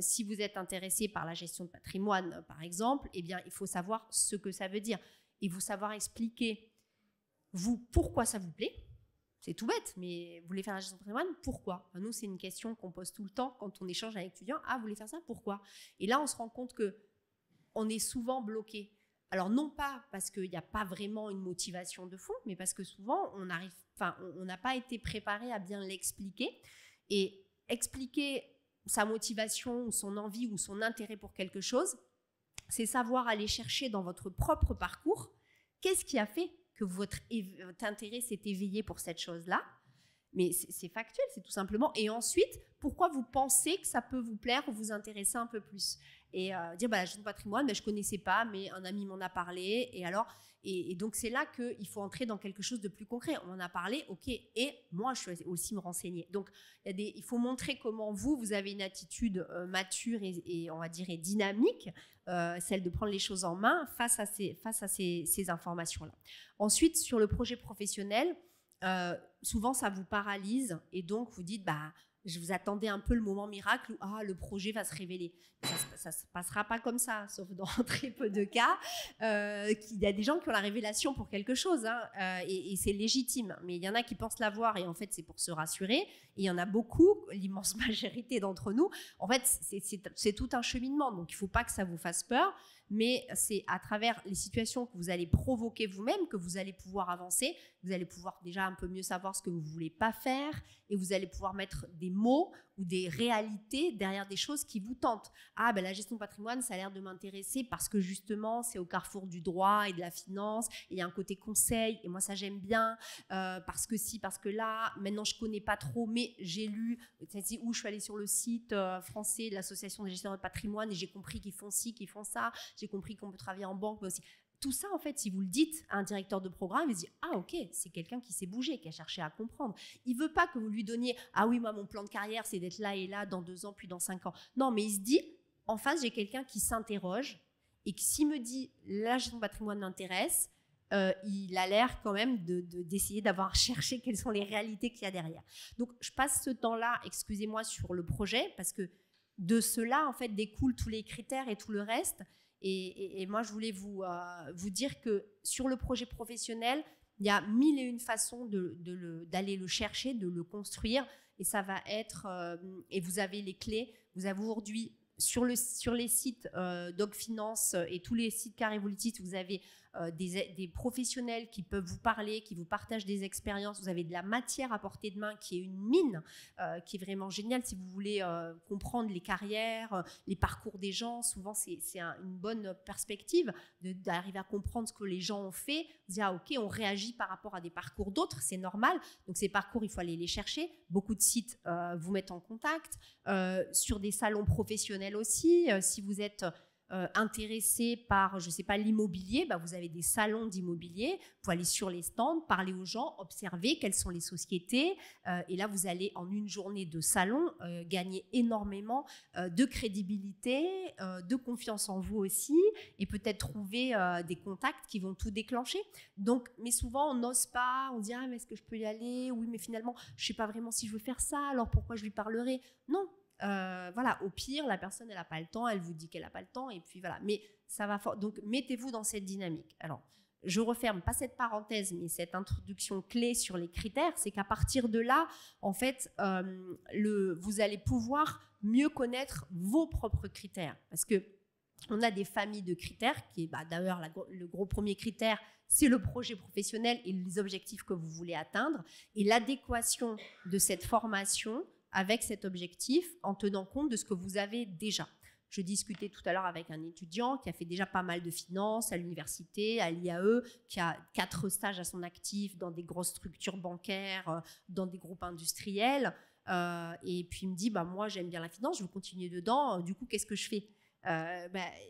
Si vous êtes intéressé par la gestion de patrimoine, par exemple, eh bien, il faut savoir ce que ça veut dire. Et vous savoir expliquer, vous, pourquoi ça vous plaît. C'est tout bête, mais vous voulez faire la gestion de patrimoine, pourquoi ? Nous, c'est une question qu'on pose tout le temps quand on échange avec l'étudiant. Ah, vous voulez faire ça, pourquoi ? Et là, on se rend compte qu'on est souvent bloqué. Alors, non pas parce qu'il n'y a pas vraiment une motivation de fond, mais parce que souvent, on n'a pas été préparé à bien l'expliquer. Et expliquer sa motivation ou son envie ou son intérêt pour quelque chose, c'est savoir aller chercher dans votre propre parcours qu'est-ce qui a fait que votre intérêt s'est éveillé pour cette chose-là. Mais c'est factuel, c'est tout simplement. Et ensuite, pourquoi vous pensez que ça peut vous plaire ou vous intéresser un peu plus ? Et dire, la gestion de patrimoine, je ne connaissais pas, mais un ami m'en a parlé. Et donc, c'est là qu'il faut entrer dans quelque chose de plus concret. On en a parlé, ok, et moi, je suis aussi me renseigner. Donc, il faut montrer comment vous avez une attitude mature et on va dire, et dynamique, celle de prendre les choses en main face à ces informations-là. Ensuite, sur le projet professionnel, souvent, ça vous paralyse et donc, vous dites, je vous attendais un peu le moment miracle où le projet va se révéler. Ça ne se passera pas comme ça, sauf dans très peu de cas. Il y a des gens qui ont la révélation pour quelque chose et c'est légitime. Mais il y en a qui pensent l'avoir et en fait, c'est pour se rassurer. Et il y en a beaucoup, l'immense majorité d'entre nous. En fait, c'est tout un cheminement. Donc, il ne faut pas que ça vous fasse peur. Mais c'est à travers les situations que vous allez provoquer vous-même que vous allez pouvoir avancer. Vous allez pouvoir déjà un peu mieux savoir ce que vous ne voulez pas faire et vous allez pouvoir mettre des mots ou des réalités derrière des choses qui vous tentent. La gestion de patrimoine, ça a l'air de m'intéresser parce que justement, c'est au carrefour du droit et de la finance. Il y a un côté conseil et moi, ça, j'aime bien parce que si, parce que là, maintenant, je ne connais pas trop, mais j'ai lu, où je suis allée sur le site français de l'Association des gestionnaires de patrimoine et j'ai compris qu'ils font ci, qu'ils font ça. J'ai compris qu'on peut travailler en banque, mais aussi. Tout ça, en fait, si vous le dites à un directeur de programme, il se dit « Ah, ok, c'est quelqu'un qui s'est bougé, qui a cherché à comprendre. » Il ne veut pas que vous lui donniez « Ah oui, moi, mon plan de carrière, c'est d'être là et là dans 2 ans, puis dans 5 ans. » Non, mais il se dit « en face, j'ai quelqu'un qui s'interroge et que s'il me dit la gestion de patrimoine m'intéresse, il a l'air quand même d'essayer d'avoir cherché quelles sont les réalités qu'il y a derrière. Donc, je passe ce temps-là, excusez-moi, sur le projet, parce que de cela, en fait, découlent tous les critères et tout le reste. Et moi, je voulais vous dire que sur le projet professionnel, il y a 1001 façons d'aller le chercher, de le construire. Et ça va être... et vous avez les clés. Vous avez aujourd'hui, sur les sites DocFinance et tous les sites Carré Evolutis, vous avez des professionnels qui peuvent vous parler, qui vous partagent des expériences. Vous avez de la matière à portée de main qui est une mine, qui est vraiment géniale si vous voulez comprendre les carrières, les parcours des gens. Souvent, c'est une bonne perspective d'arriver à comprendre ce que les gens ont fait. Vous dire, ah, ok, on réagit par rapport à des parcours d'autres, c'est normal. Donc, ces parcours, il faut aller les chercher. Beaucoup de sites vous mettent en contact. Sur des salons professionnels aussi, si vous êtes... intéressé par, je ne sais pas, l'immobilier, bah vous avez des salons d'immobilier, vous pouvez aller sur les stands, parler aux gens, observer quelles sont les sociétés, et là vous allez en une journée de salon gagner énormément de crédibilité, de confiance en vous aussi, et peut-être trouver des contacts qui vont tout déclencher. Donc, mais souvent on n'ose pas, on dit ah mais est-ce que je peux y aller? Oui mais finalement je ne sais pas vraiment si je veux faire ça, alors pourquoi je lui parlerai? Non. Voilà, au pire, la personne, elle n'a pas le temps, elle vous dit qu'elle n'a pas le temps, et puis voilà. Mais ça va donc mettez-vous dans cette dynamique. Alors, je referme pas cette parenthèse, mais cette introduction clé sur les critères, c'est qu'à partir de là, en fait, vous allez pouvoir mieux connaître vos propres critères, parce que on a des familles de critères qui, d'ailleurs, le gros premier critère, c'est le projet professionnel et les objectifs que vous voulez atteindre, et l'adéquation de cette formation avec cet objectif en tenant compte de ce que vous avez déjà. Je discutais tout à l'heure avec un étudiant qui a fait déjà pas mal de finances à l'université, à l'IAE, qui a 4 stages à son actif dans des grosses structures bancaires, dans des groupes industriels. Et puis il me dit, moi j'aime bien la finance, je veux continuer dedans, du coup qu'est-ce que je fais?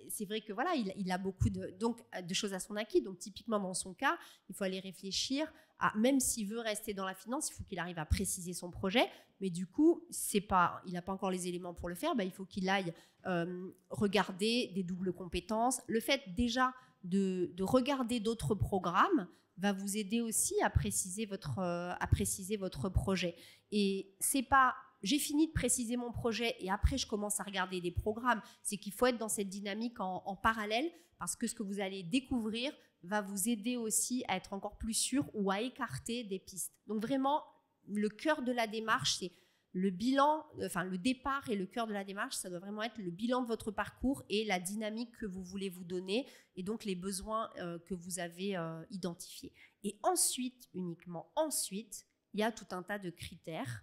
C'est vrai que voilà, il a beaucoup de choses à son acquis. Donc typiquement dans son cas, il faut aller réfléchir à, même s'il veut rester dans la finance, il faut qu'il arrive à préciser son projet. Mais du coup, il n'a pas encore les éléments pour le faire. Il faut qu'il aille regarder des doubles compétences. Le fait déjà de regarder d'autres programmes va vous aider aussi à préciser votre projet. Et c'est pas j'ai fini de préciser mon projet et après je commence à regarder des programmes. C'est qu'il faut être dans cette dynamique en parallèle, parce que ce que vous allez découvrir va vous aider aussi à être encore plus sûr ou à écarter des pistes. Donc vraiment, le cœur de la démarche, c'est le bilan, enfin le départ et le cœur de la démarche, ça doit vraiment être le bilan de votre parcours et la dynamique que vous voulez vous donner, et donc les besoins que vous avez identifiés. Et ensuite, uniquement ensuite, il y a tout un tas de critères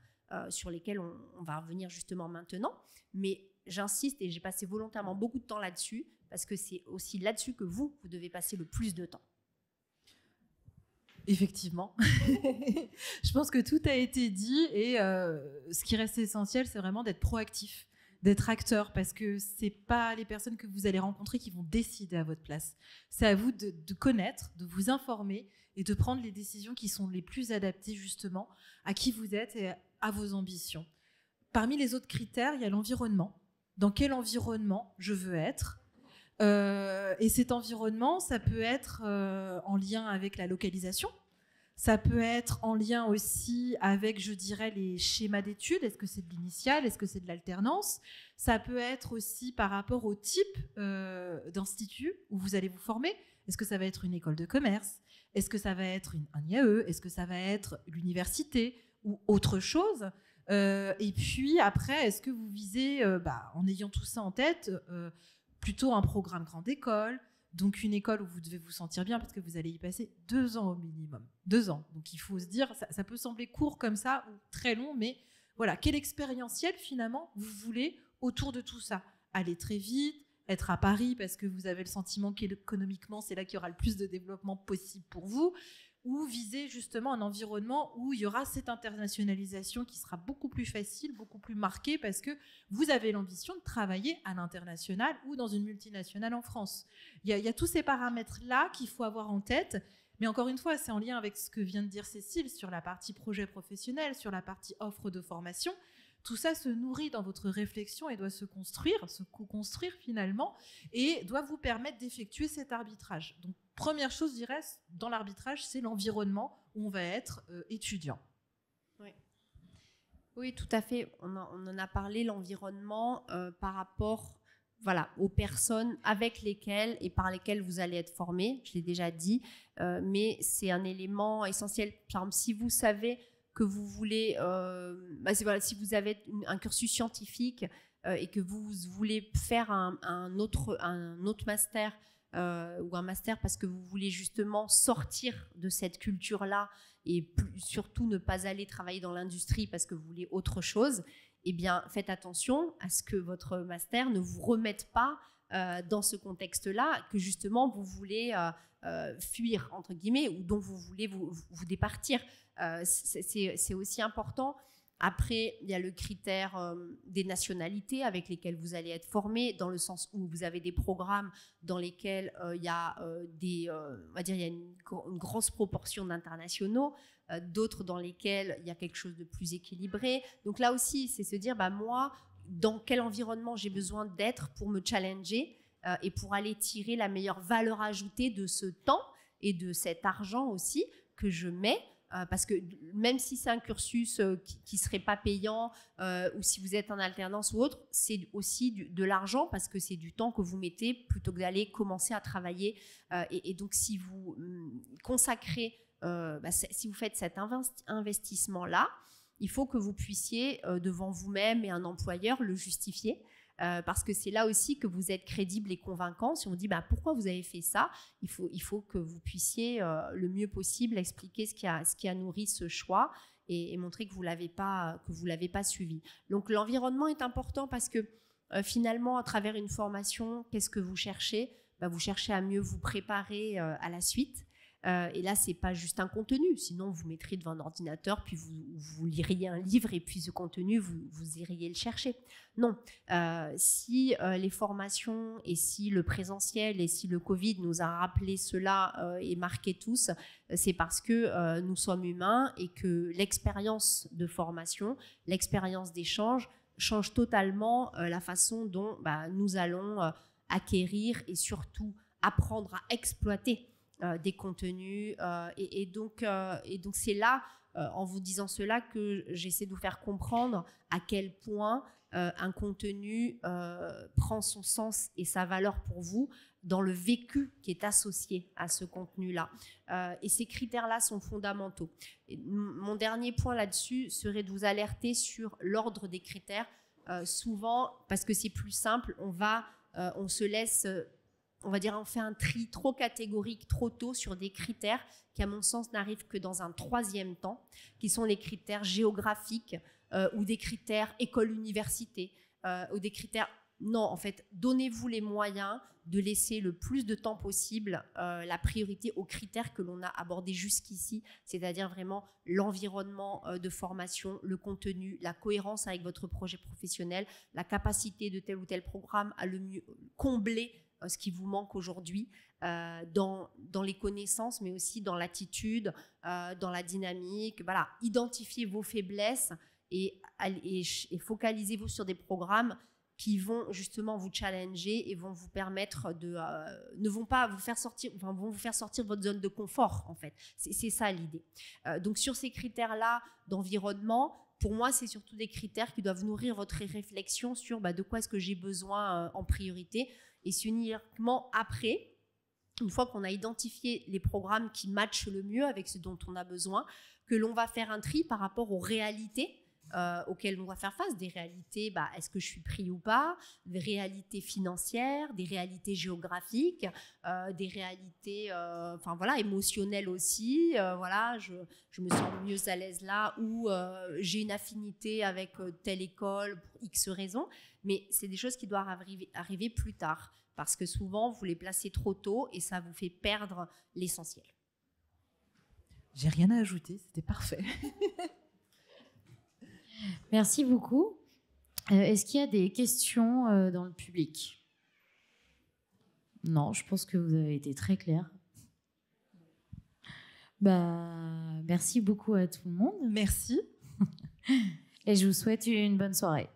sur lesquels on va revenir justement maintenant. Mais j'insiste, et j'ai passé volontairement beaucoup de temps là-dessus, parce que c'est aussi là-dessus que vous devez passer le plus de temps. Effectivement. Je pense que tout a été dit, et ce qui reste essentiel, c'est vraiment d'être proactif, d'être acteur, parce que c'est pas les personnes que vous allez rencontrer qui vont décider à votre place. C'est à vous de connaître, de vous informer et de prendre les décisions qui sont les plus adaptées justement à qui vous êtes et à vos ambitions. Parmi les autres critères, il y a l'environnement. Dans quel environnement je veux être ? Et cet environnement, ça peut être en lien avec la localisation, ça peut être en lien aussi avec, je dirais, les schémas d'études. Est-ce que c'est de l'initial? Est-ce que c'est de l'alternance? Ça peut être aussi par rapport au type d'institut où vous allez vous former. Est-ce que ça va être une école de commerce? Est-ce que ça va être un IAE? Est-ce que ça va être l'université ou autre chose? Et puis après, est-ce que vous visez, en ayant tout ça en tête, plutôt un programme grande école, donc une école où vous devez vous sentir bien parce que vous allez y passer 2 ans au minimum. 2 ans. Donc il faut se dire, ça peut sembler court comme ça ou très long, mais voilà, quel expérientiel finalement vous voulez autour de tout ça? Aller très vite, être à Paris parce que vous avez le sentiment qu'économiquement c'est là qu'il y aura le plus de développement possible pour vous, ou viser justement un environnement où il y aura cette internationalisation qui sera beaucoup plus facile, beaucoup plus marquée, parce que vous avez l'ambition de travailler à l'international ou dans une multinationale en France. Il y a tous ces paramètres-là qu'il faut avoir en tête, mais encore une fois, c'est en lien avec ce que vient de dire Cécile sur la partie projet professionnel, sur la partie offre de formation. tout ça se nourrit dans votre réflexion et doit se construire, se co-construire finalement, et doit vous permettre d'effectuer cet arbitrage. Donc, première chose, je dirais, dans l'arbitrage, c'est l'environnement où on va être étudiant. Oui, tout à fait. On en a parlé, l'environnement par rapport aux personnes avec lesquelles et par lesquelles vous allez être formé. Je l'ai déjà dit, mais c'est un élément essentiel. Par exemple, si vous savez que vous voulez, si vous avez un cursus scientifique et que vous voulez faire un autre master ou un master parce que vous voulez justement sortir de cette culture-là et surtout ne pas aller travailler dans l'industrie parce que vous voulez autre chose, eh bien, faites attention à ce que votre master ne vous remette pas dans ce contexte-là que justement vous voulez fuir, entre guillemets, ou dont vous voulez vous départir. C'est aussi important. Après, il y a le critère des nationalités avec lesquelles vous allez être formé, dans le sens où vous avez des programmes dans lesquels il y a il y a une grosse proportion d'internationaux, d'autres dans lesquels il y a quelque chose de plus équilibré. Donc là aussi, c'est se dire, moi, dans quel environnement j'ai besoin d'être pour me challenger et pour aller tirer la meilleure valeur ajoutée de ce temps et de cet argent aussi que je mets. Parce que même si c'est un cursus qui ne serait pas payant ou si vous êtes en alternance ou autre, c'est aussi de l'argent parce que c'est du temps que vous mettez plutôt que d'aller commencer à travailler. Et donc, si vous consacrez, si vous faites cet investissement-là, il faut que vous puissiez, devant vous-même et un employeur, le justifier. Parce que c'est là aussi que vous êtes crédible et convaincant. Si on dit pourquoi vous avez fait ça, il faut que vous puissiez le mieux possible expliquer ce qui a nourri ce choix et montrer que vous l'avez pas suivi. Donc l'environnement est important parce que finalement à travers une formation, qu'est-ce que vous cherchez ? Vous cherchez à mieux vous préparer à la suite. Et là, c'est pas juste un contenu, sinon vous mettriez devant un ordinateur, puis vous liriez un livre et puis ce contenu, vous iriez le chercher. Non, si les formations et si le présentiel et si le Covid nous a rappelé cela et marqué tous, c'est parce que nous sommes humains et que l'expérience de formation, l'expérience d'échange change totalement la façon dont nous allons acquérir et surtout apprendre à exploiter des contenus et donc c'est là en vous disant cela que j'essaie de vous faire comprendre à quel point un contenu prend son sens et sa valeur pour vous dans le vécu qui est associé à ce contenu-là. Et ces critères-là sont fondamentaux. Et mon dernier point là-dessus serait de vous alerter sur l'ordre des critères. Souvent, parce que c'est plus simple, on se laisse... on fait un tri trop catégorique, trop tôt sur des critères qui, à mon sens, n'arrivent que dans un troisième temps, qui sont les critères géographiques ou des critères école-université ou des critères... Non, en fait, donnez-vous les moyens de laisser le plus de temps possible la priorité aux critères que l'on a abordés jusqu'ici, c'est-à-dire vraiment l'environnement de formation, le contenu, la cohérence avec votre projet professionnel, la capacité de tel ou tel programme à le mieux combler ce qui vous manque aujourd'hui dans les connaissances, mais aussi dans l'attitude, dans la dynamique. Voilà, identifiez vos faiblesses et focalisez-vous sur des programmes qui vont justement vous challenger et vont vous permettre vont vous faire sortir de votre zone de confort, en fait. C'est ça l'idée. Donc sur ces critères-là d'environnement, pour moi, c'est surtout des critères qui doivent nourrir votre réflexion sur de quoi est-ce que j'ai besoin en priorité. Et c'est uniquement après, une fois qu'on a identifié les programmes qui matchent le mieux avec ce dont on a besoin, que l'on va faire un tri par rapport aux réalités auxquelles on va faire face. Des réalités, est-ce que je suis pris ou pas ? Des réalités financières, des réalités géographiques, des réalités émotionnelles aussi. Je me sens mieux à l'aise là, ou j'ai une affinité avec telle école pour X raisons. Mais c'est des choses qui doivent arriver plus tard, parce que souvent, vous les placez trop tôt et ça vous fait perdre l'essentiel. J'ai rien à ajouter, c'était parfait. Merci beaucoup. Est-ce qu'il y a des questions dans le public ? Non, je pense que vous avez été très clair. Merci beaucoup à tout le monde. Merci. Et je vous souhaite une bonne soirée.